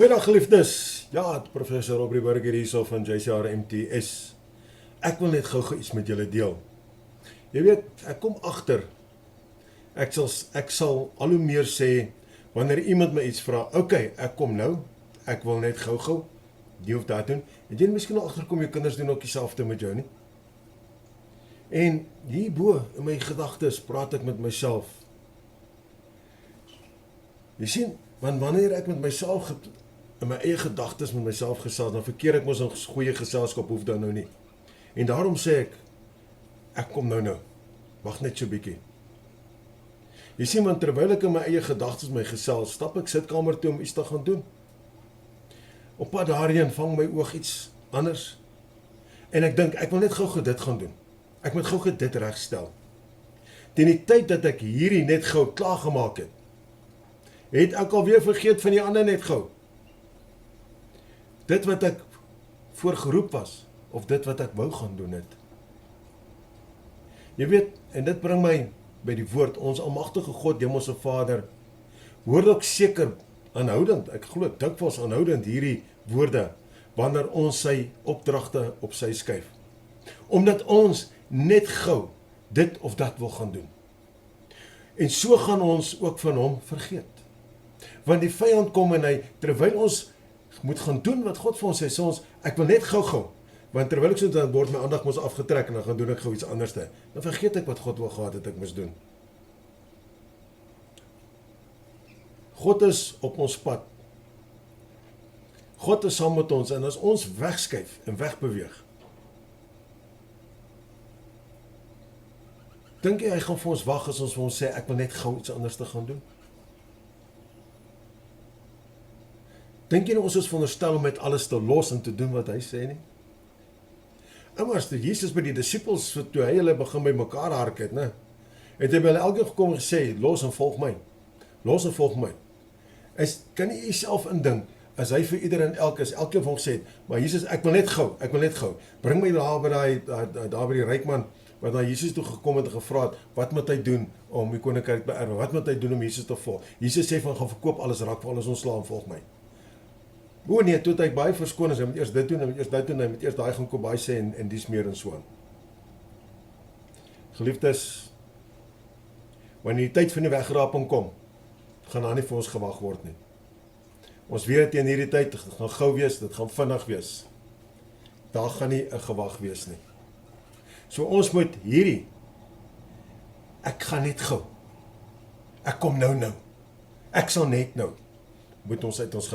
Goeiedag geliefdes. Ja, professor Aubrey Burger hier van JCR MTS. Ek wil net gou iets met julle deel. Jy weet, ek kom agter. Ek sal al hoe meer sê wanneer iemand my iets vra, okay, ek kom nou. Ek wil net gou die of dat doen. Het jy miskien al agterkom jou kinders doen ook dieselfde met jou nie? En hierbo in my gedagtes praat ek met myself. Jy sien, want wanneer ek met myself in my eie gedagtes met myself gesels, dan verkeer ek mos in goeie geselskap, hoef dan nou nie. En daarom sê ek kom nou. Wag net so bietjie. Jy sien, want terwyl ek in my eie gedagtes my gesels, stap ek sitkamer toe om iets te gaan doen. Op pad daarheen vang my oog iets anders. En ek dink, ek wil net gou dit gaan doen. Ek moet gou dit regstel. Teen die tyd dat ek hierdie net gou klaargemaak het ek alweer vergeet van die ander net gou. Dit wat ek voorgeroep was, of dit wat ek wou gaan doen het. Jy weet, en dit bring my by die woord, ons almagtige God, Hemelse Vader, hoor ook seker aanhoudend, ek glo dikwels aanhoudend hierdie woorde, wanneer ons sy opdragte op sy skuif. Omdat ons net gou dit of dat wil gaan doen. En so gaan ons ook van hom vergeet. Want die vyand kom en hy, terwyl ons moet gaan doen wat God vir ons sê, sê ons, ek wil net gou, want terwyl ek so dan word my aandag mos afgetrek en dan gaan doen ek gou iets anders. Dan vergeet ek wat God wil gehad het ek moes doen. God is op ons pad. God is saam met ons en as ons wegskuif en wegbeweeg, dink jy hy gaan vir ons wag as ons vir ons sê ek wil net gou iets anders te gaan doen? Dink jy ons is veronderstel om met alles te los en te doen wat hy sê nie? Immers toe Jesus by die disippels, toe hy hulle begin by mekaar hark het, het hy by hulle elkeen gekom en gesê, los en volg my. Los en volg my. Kan jy jouself indink, as hy vir ieder en elkeen van hom gesê het, maar Jesus, ek wil net gou. Bring my daar by die rykman, wat na Jesus toe gekom het en gevra het, wat moet hy doen om die koninkryk te beerwe? Wat moet hy doen om Jesus te volg? Jesus sê van, gaan verkoop alles, raak vir alles ontslaan en volg my. O nee, toe het hy baie verskoon, hy moet eers dit doen, hy moet eers daai gaan kom baie sê en dies meer en so aan. Geliefdes, wanneer die tyd van die wegraping kom, gaan daar nie vir ons gewag word nie. Ons weet teen hierdie tyd, dit gaan gou wees, dit gaan vinnig wees. Daar gaan nie 'n gewag wees nie. So ons moet hierdie, ek gaan net gou, ek kom nou, ek sal net nou, moet ons uit ons